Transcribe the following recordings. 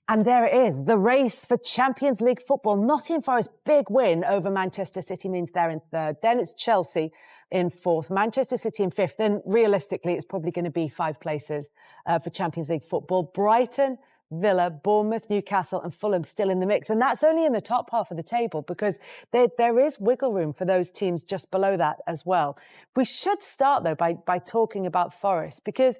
And there it is, the race for Champions League football. Nottingham Forest's big win over Manchester City means they're in third. Then it's Chelsea in fourth, Manchester City in fifth. Then realistically, it's probably going to be 5 places for Champions League football. Brighton, Villa, Bournemouth, Newcastle and Fulham still in the mix. And that's only in the top half of the table because there is wiggle room for those teams just below that as well. We should start, though, by talking about Forest because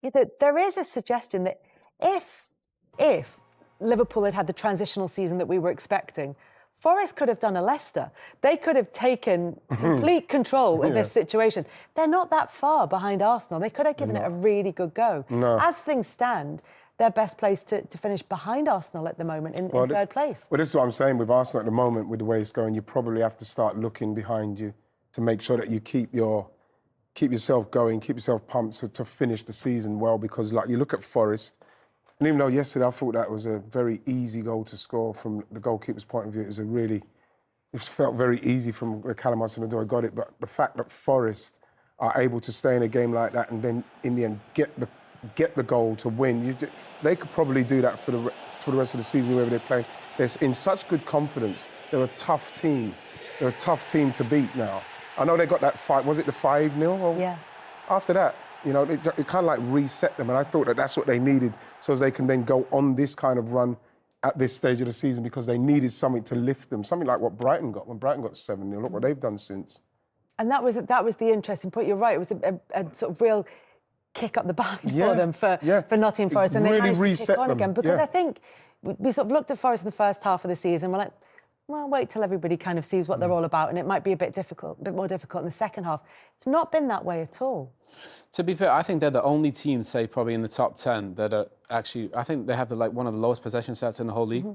there is a suggestion that if Liverpool had the transitional season that we were expecting, Forest could have done a Leicester. They could have taken complete control of this situation. They're not that far behind Arsenal. They could have given it a really good go. As things stand, they're best placed to finish behind Arsenal at the moment in third place. Well, this is what I'm saying with Arsenal at the moment, with the way it's going. You probably have to start looking behind you to make sure that you keep yourself going, keep yourself pumped to finish the season well. Because, like, you look at Forest. And even though yesterday I thought that was a very easy goal to score from the goalkeeper's point of view, it felt very easy from where Callum Hudson-Odoi got it. But the fact that Forest are able to stay in a game like that and then in the end get the goal to win, they could probably do that for the rest of the season, whoever they're playing. They're in such good confidence. They're a tough team. They're a tough team to beat now. I know they got that fight. Was it the 5-0? Yeah. After that, you know, it kind of like reset them, and I thought that that's what they needed so as they can then go on this kind of run at this stage of the season because they needed something to lift them, something like what Brighton got when Brighton got 7-0. Look what they've done since. And that was the interesting point. You're right. It was a sort of real kick up the back for them for Nottingham Forest, and really they managed reset to kick on them again because I think we sort of looked at Forest in the first half of the season. We're like, well, wait till everybody kind of sees what they're all about, and it might be a bit more difficult in the second half. It's not been that way at all. To be fair, I think they're the only team, say, probably in the top 10 that are actually, I think they have one of the lowest possession stats in the whole league.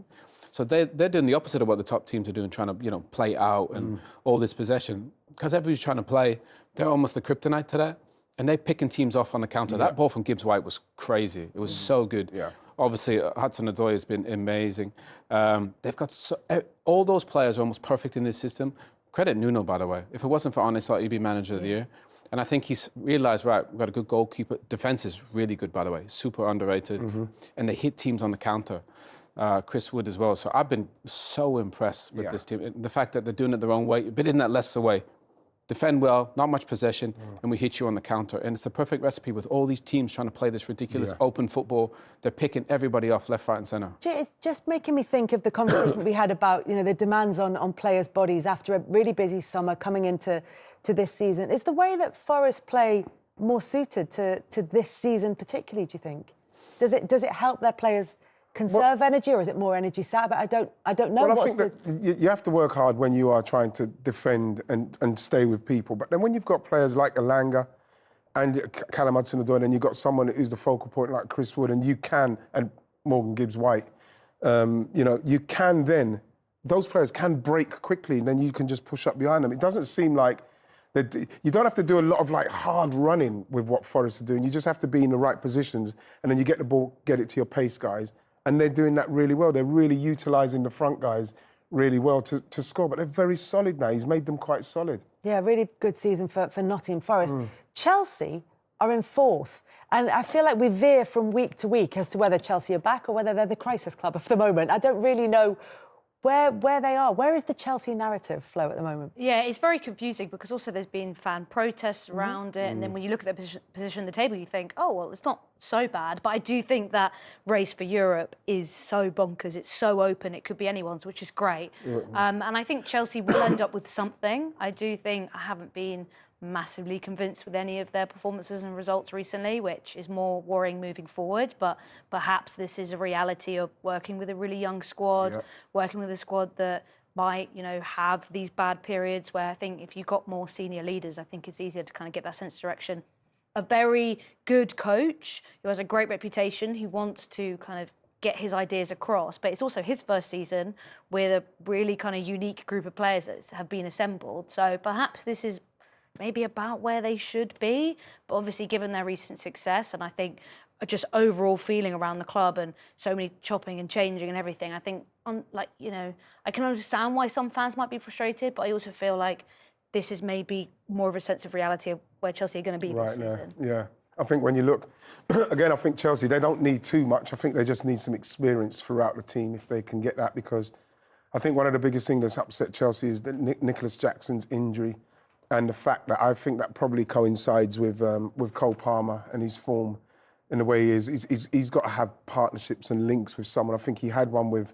So they're doing the opposite of what the top teams are doing, trying to, play out and all this possession. Because everybody's trying to play, they're almost the kryptonite to that. And they're picking teams off on the counter. That ball from Gibbs-White was crazy. It was so good. Obviously, Hudson-Odoi has been amazing. They've got all those players are almost perfect in this system. Credit Nuno, by the way. If it wasn't for Arne Slot, he'd be manager of the year. And I think he's realised, right, we've got a good goalkeeper. Defence is really good, by the way. Super underrated. And they hit teams on the counter. Chris Wood as well. So I've been so impressed with this team. The fact that they're doing it their own way, a bit in that Leicester way. Defend well, not much possession, and we hit you on the counter. And it's a perfect recipe with all these teams trying to play this ridiculous open football. They're picking everybody off left, right and centre. It's just making me think of the conversation we had about, the demands on players' bodies after a really busy summer coming into this season. Is the way that Forest play more suited to this season particularly, do you think? Does it help their players conserve energy, or is it more energy sat? But I don't know. Well, I think that you have to work hard when you are trying to defend and stay with people. But then when you've got players like Elanga and Callum Hudson-Odoi, and you've got someone who's the focal point like Chris Wood, and Morgan Gibbs-White, you can then, those players can break quickly, and then you can just push up behind them. It doesn't seem like you don't have to do a lot of hard running with what Forest are doing. You just have to be in the right positions, and then you get the ball, get it to your pace guys. And they're doing that really well. They're really utilising the front guys really well to score. But they're very solid now. He's made them quite solid. Yeah, really good season for Nottingham Forest. Chelsea are in fourth. And I feel like we veer from week to week as to whether Chelsea are back or whether they're the crisis club of the moment. I don't really know where they are. Where is the Chelsea narrative, Flo, at the moment? Yeah, it's very confusing because also there's been fan protests around it. And then when you look at their position on the table, you think, oh, well, it's not so bad. But I do think that race for Europe is so bonkers. It's so open. It could be anyone's, which is great. And I think Chelsea will end up with something. I do think I haven't been massively convinced with any of their performances and results recently, which is more worrying moving forward. But perhaps this is a reality of working with a really young squad, working with a squad that might, have these bad periods where I think if you've got more senior leaders, I think it's easier to kind of get that sense of direction. A very good coach who has a great reputation, who wants to kind of get his ideas across, but it's also his first season with a really kind of unique group of players that have been assembled. So perhaps this is maybe about where they should be, but obviously given their recent success and I think just overall feeling around the club and so many chopping and changing and everything, I think, I can understand why some fans might be frustrated, but I also feel like this is maybe more of a sense of reality of where Chelsea are going to be this season. Yeah. I think when you look, again, I think Chelsea, they don't need too much. I think they just need some experience throughout the team if they can get that, because I think one of the biggest things that's upset Chelsea is that Nicholas Jackson's injury, and the fact that I think that probably coincides with Cole Palmer and his form in the way he is. He's got to have partnerships and links with someone. I think he had one with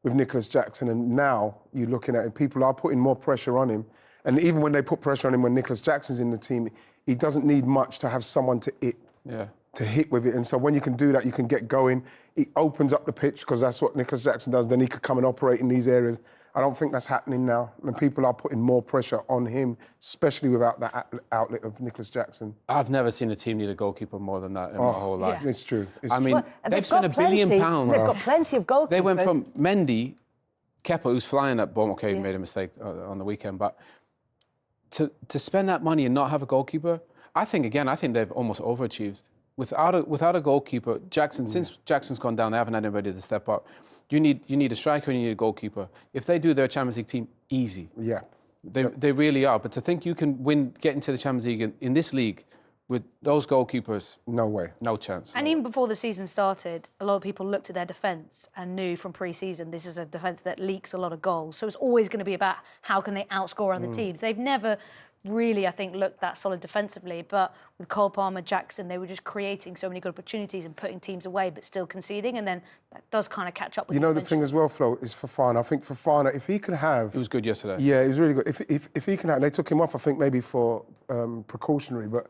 Nicholas Jackson, and now you're looking at it, people are putting more pressure on him. And even when they put pressure on him when Nicholas Jackson's in the team, he doesn't need much to have someone to hit with it. And so when you can do that, you can get going. It opens up the pitch, because that's what Nicholas Jackson does. Then he could come and operate in these areas. I don't think that's happening now. And people are putting more pressure on him, especially without that outlet of Nicholas Jackson. I've never seen a team need a goalkeeper more than that in my whole life. It's true. I mean, they've spent £1 billion. They've got plenty of goalkeepers. They went from Mendy, Kepa, who's flying at Bournemouth. Okay, he made a mistake on the weekend, but to spend that money and not have a goalkeeper, I think they've almost overachieved. Without a goalkeeper, since Jackson's gone down, they haven't had anybody to step up. You need a striker and you need a goalkeeper. If they do their Champions League team, easy. Yeah. They really are. But to think you can get into the Champions League in this league with those goalkeepers, no way. No chance. And even before the season started, a lot of people looked at their defence and knew from pre-season this is a defence that leaks a lot of goals. So it's always going to be about how can they outscore other teams. They've never really, I think, looked that solid defensively. But with Cole Palmer, Jackson, they were just creating so many good opportunities and putting teams away, but still conceding. And then that does kind of catch up with you. You know, the thing as well, Flo, is Fofana. I think Fofana, if he could have... He was good yesterday. Yeah, he was really good. If he can have... They took him off, I think, maybe for precautionary, but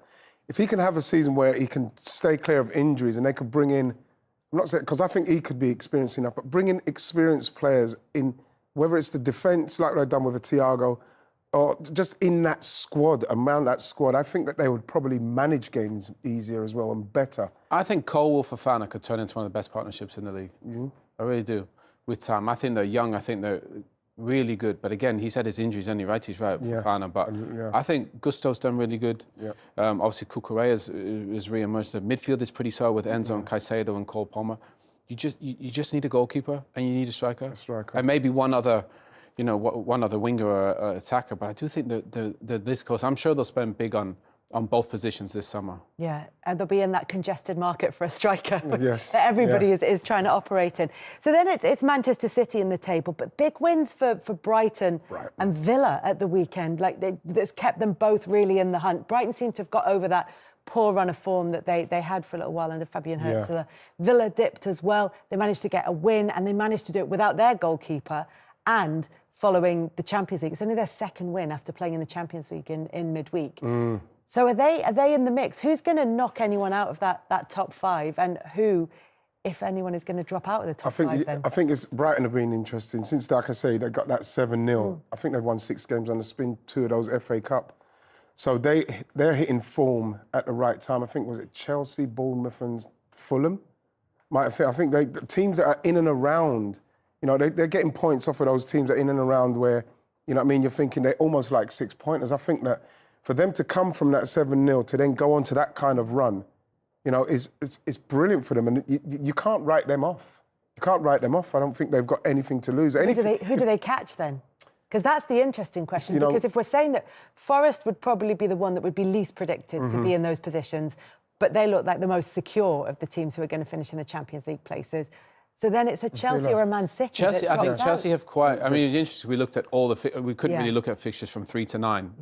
if he can have a season where he can stay clear of injuries and they could bring in... I'm not saying... Because I think he could be experienced enough, but bring in experienced players in... Whether it's the defence, like they've done with a Thiago, or just in that squad, around that squad, I think that they would probably manage games easier as well and better. I think Cole Fofana could turn into one of the best partnerships in the league. I really do. With time, I think they're young. I think they're really good. But again, he's had his injuries anyway, right? He's right, Fofana. But I think Gusto's done really good. Obviously, Cucurella is re-emerged. The midfield is pretty solid with Enzo and Caicedo and Cole Palmer. You just need a goalkeeper and you need a striker. And maybe one other winger or attacker, but I do think that this course, I'm sure they'll spend big on both positions this summer. Yeah, and they'll be in that congested market for a striker that everybody is trying to operate in. So then it's Manchester City in the table, but big wins for Brighton and Villa at the weekend. That's kept them both really in the hunt. Brighton seem to have got over that poor run of form that they had for a little while under Fabian Herzl. Villa dipped as well. They managed to get a win, and they managed to do it without their goalkeeper and following the Champions League. It's only their second win after playing in the Champions League in midweek. So are they in the mix? Who's going to knock anyone out of that top five, and who, if anyone, is going to drop out of the top five then? I think Brighton have been interesting. Since, like I say, they got that 7-0. I think they've won 6 games on the spin, 2 of those FA Cup. So they're hitting form at the right time. I think, was it Chelsea, Bournemouth and Fulham? I think the teams that are in and around... You know, they're getting points off of those teams that are in and around where, you know what I mean, you're thinking they're almost like 6-pointers. I think that for them to come from that 7-0 to then go on to that kind of run, you know, it's brilliant for them. And you can't write them off. You can't write them off. I don't think they've got anything to lose. Who do they catch then? Because that's the interesting question. Because if we're saying that Forest would probably be the one that would be least predicted to be in those positions, but they look like the most secure of the teams who are going to finish in the Champions League places. So then it's a Chelsea or a Man City. I think Chelsea have quite... I mean, it's interesting. We looked at all we couldn't really look at fixtures from 3 to 9.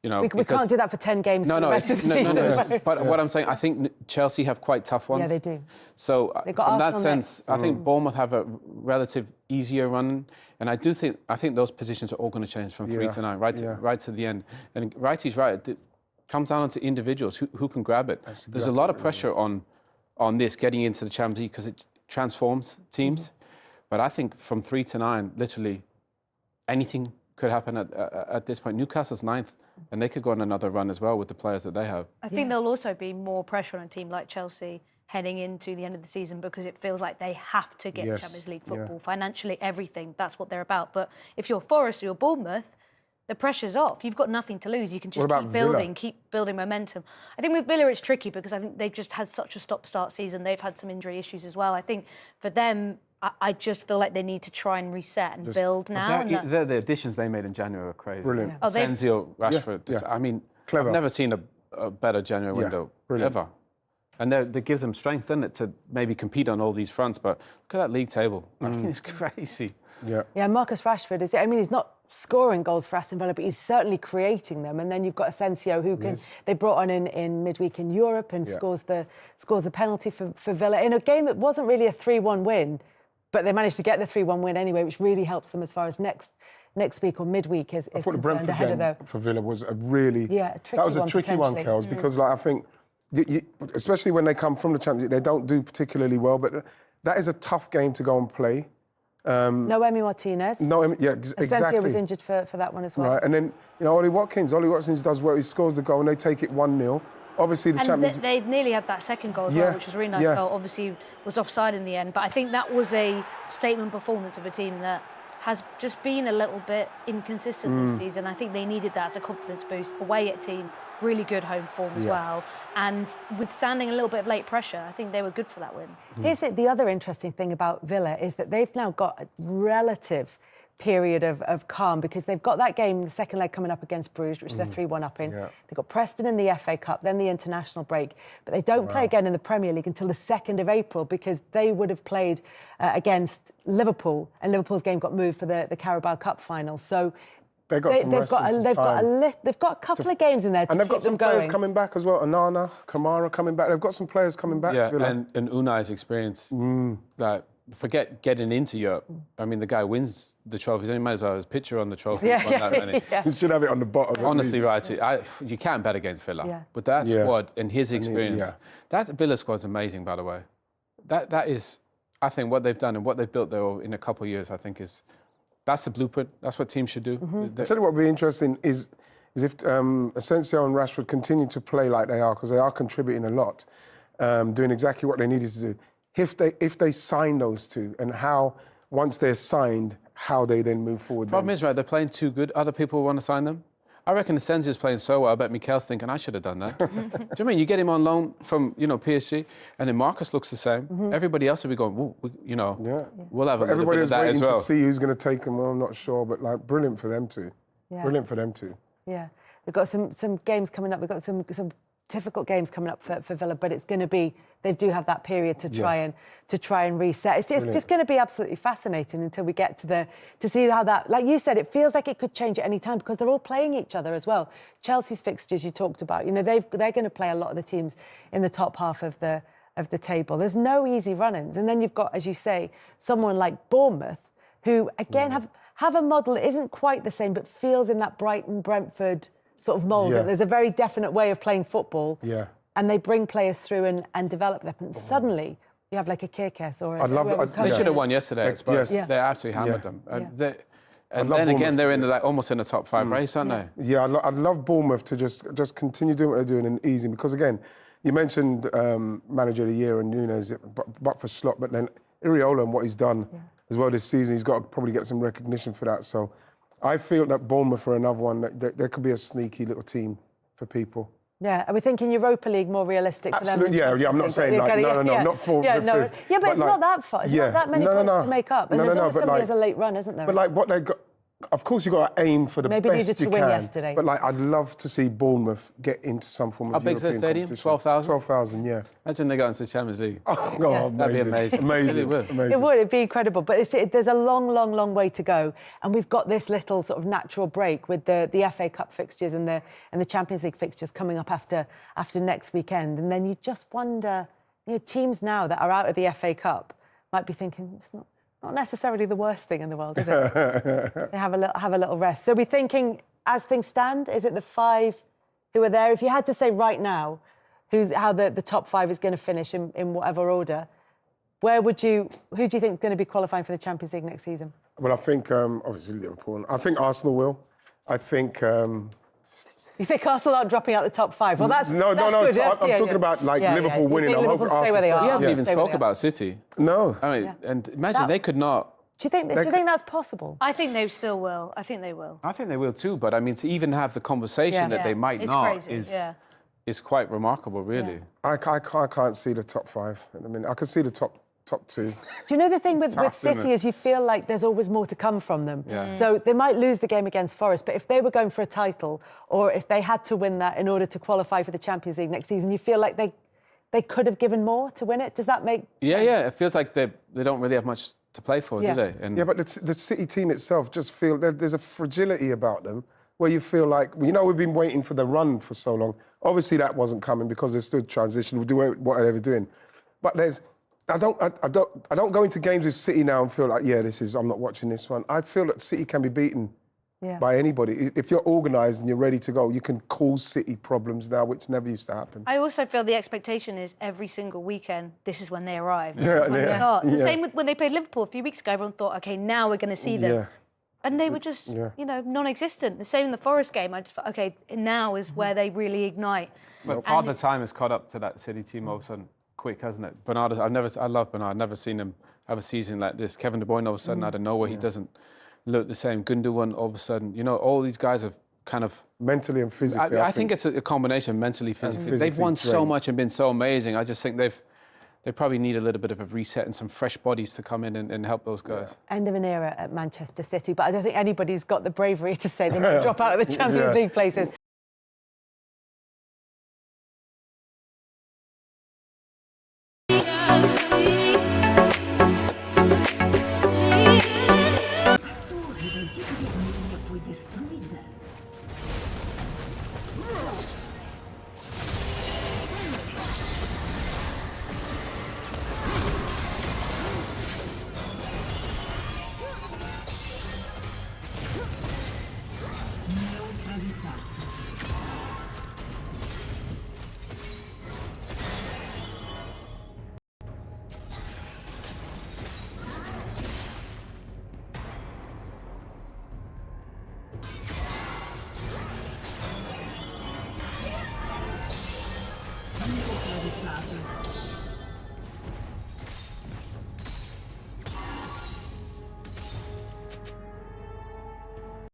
You know, we can't do that for 10 games for the rest of the season. But what I'm saying, I think Chelsea have quite tough ones. Yeah, they do. So from that sense, I think Bournemouth have a relative easier run, and I think those positions are all going to change from 3 to 9, right to the end. And Wrighty's right. It comes down to individuals who can grab it. There's a lot of pressure on this getting into the Champions League because it transforms teams. But I think from 3 to 9, literally anything could happen at this point. Newcastle's 9th, and they could go on another run as well with the players that they have. I think there'll also be more pressure on a team like Chelsea heading into the end of the season because it feels like they have to get Champions League football. Financially, everything, that's what they're about. But if you're Forest or you're Bournemouth, the pressure's off. You've got nothing to lose. You can just keep building momentum. I think with Villa it's tricky because I think they've just had such a stop-start season. They've had some injury issues as well. I think for them, I just feel like they need to try and reset and build now. The additions they made in January are crazy. Brilliant. Senzio, Rashford. I mean, clever. I've never seen a better January window ever. And that gives them strength, doesn't it, to maybe compete on all these fronts. But look at that league table. I mean, it's crazy. Yeah, Marcus Rashford he's not scoring goals for Aston Villa, but he's certainly creating them. And then you've got Asensio, who they brought on in midweek in Europe and scores the penalty for Villa in a game that wasn't really a 3-1 win, but they managed to get the 3-1 win anyway, which really helps them as far as next week or midweek is I thought the concerned. Brentford game for Villa was a really tricky one, Kels, because I think especially when they come from the Championship, they don't do particularly well, but that is a tough game to go and play. No Emi Martinez. Exactly. Asensio was injured for that one as well. Right, and then, Ollie Watkins does well. He scores the goal and they take it 1-0. Obviously, the Champions... they nearly had that second goal as well, which was a really nice goal. Obviously, was offside in the end, but I think that was a statement performance of a team that has just been a little bit inconsistent this season. I think they needed that as a confidence boost. Away at team, really good home form as well. And withstanding a little bit of late pressure, I think they were good for that win. Here's the other interesting thing about Villa is that they've now got a relative period of calm because they've got that game, the second leg coming up against Bruges, which they're 3-1 up in. They've got Preston in the FA Cup, then the international break. But they don't play again in the Premier League until the 2nd of April because they would have played against Liverpool, and Liverpool's game got moved for the Carabao Cup final. So they've got a couple of games in there to keep them going. And they've got some players coming back as well. Onana, Kamara coming back. They've got some players coming back. Yeah, and Unai's experience, forget getting into Europe. I mean, the guy wins the trophies. He might as well have his picture on the trophy. He should have it on the bottom. Honestly, right, you can't bet against Villa. With that squad and his experience, that Villa squad's amazing, by the way. That is, I think, what they've done and what they've built there in a couple of years, I think that's the blueprint. That's what teams should do. I'll tell you what would be interesting is if Asensio and Rashford continue to play like they are, because they are contributing a lot, doing exactly what they needed to do. If they sign those two, and how, once they're signed, how they then move forward. Problem is, right, they're playing too good. Other people want to sign them. I reckon Asensio's playing so well, I bet Mikel's thinking, I should have done that. Do you know what I mean? You get him on loan from, PSG, and then Marcus looks the same. Everybody else will be going, we'll have a little bit of that as well. Everybody is waiting to see who's going to take them. Well, I'm not sure, but brilliant for them too. Brilliant for them too. Yeah, we've got some games coming up. We've got some difficult games coming up for Villa, but it's going to be, they do have that period to try and reset. It's just going to be absolutely fascinating until we get to see how that, like you said, it feels like it could change at any time because they're all playing each other as well. Chelsea's fixtures you talked about, they're going to play a lot of the teams in the top half of the table. There's no easy run-ins, and then you've got, as you say, someone like Bournemouth, who again have a model that isn't quite the same, but feels in that Brighton, Brentford sort of mould. There's a very definite way of playing football. And they bring players through and develop them. And suddenly you have like a Kirkes or they should have won yesterday. They absolutely hammered them. And then again, they're almost in the top 5 race, aren't they? Yeah, I'd love Bournemouth to just continue doing what they're doing and easy. Because again, you mentioned Manager of the Year and Nunes, but for Slot, but then Iraola and what he's done as well this season, he's got to probably get some recognition for that. So I feel that Bournemouth are another one that there could be a sneaky little team for people. Yeah, are we thinking Europa League more realistic for them? Absolutely, yeah. I'm not saying not for the fifth. Yeah, but it's not that far. It's not that many points to make up. And there's always somebody has a late run, isn't there? But what they got, of course, you've got to aim for the best you can. Maybe needed to win yesterday. But I'd love to see Bournemouth get into some form of European competition. How big's their stadium? 12,000? 12,000, yeah. Imagine they got into the Champions League. Amazing. That'd be amazing. Amazing. It would. It'd be incredible. But there's a long way to go. And we've got this little sort of natural break with the FA Cup fixtures and the Champions League fixtures coming up after next weekend. And then you just wonder, teams now that are out of the FA Cup might be thinking, it's not necessarily the worst thing in the world, is it? They have a little rest. So we're thinking, as things stand, is it the 5 who are there? If you had to say right now how the top 5 is going to finish in whatever order, who do you think is going to be qualifying for the Champions League next season? Well, I think, obviously, Liverpool. I think Arsenal will. I think... You think Arsenal aren't dropping out the top 5? Well, that's good. I'm talking about Liverpool winning. I hope Arsenal stay where they are. We haven't even spoke about City. No. I mean, and imagine they could not. Do you think that's possible? I think they still will. I think they will. I think they will too. But I mean, to even have the conversation that they might not is quite remarkable, really. I can't see the top 5. I mean, I can see the top 2. Do you know the thing with City is you feel like there's always more to come from them. So they might lose the game against Forest, but if they were going for a title or if they had to win that in order to qualify for the Champions League next season, you feel like they they could have given more to win it? Does that make Yeah, sense? yeah. It feels like they don't really have much to play for, Yeah. do they? And Yeah, but the City team itself just feel there's a fragility about them where you feel like, you know, we've been waiting for the run for so long. Obviously, that wasn't coming because they're still transition. We're doing whatever they're doing. But I don't go into games with City now and feel like, yeah, I'm not watching this one. I feel that City can be beaten by anybody. If you're organised and you're ready to go, you can cause City problems now, which never used to happen. I also feel the expectation is every single weekend, this is when they arrive. This Yeah, is when it yeah, starts. The yeah. same with when they played Liverpool a few weeks ago. Everyone thought, OK, now we're going to see them. Yeah. And they were just, you know, non-existent. The same in the Forest game. I just thought, OK, now is where they really ignite. But Father Time has caught up to that City team all of a sudden quick, hasn't it? Bernard, I love Bernard. I've never seen him have a season like this. Kevin De Bruyne all of a sudden out of nowhere, he doesn't look the same. Gundogan all of a sudden, you know, all these guys have kind of... Mentally and physically. I think it's a combination, mentally, physically. They've won so drained. much and been so amazing. I just think they probably need a little bit of a reset and some fresh bodies to come in and help those guys. End of an era at Manchester City, but I don't think anybody's got the bravery to say they're going to drop out of the Champions League places.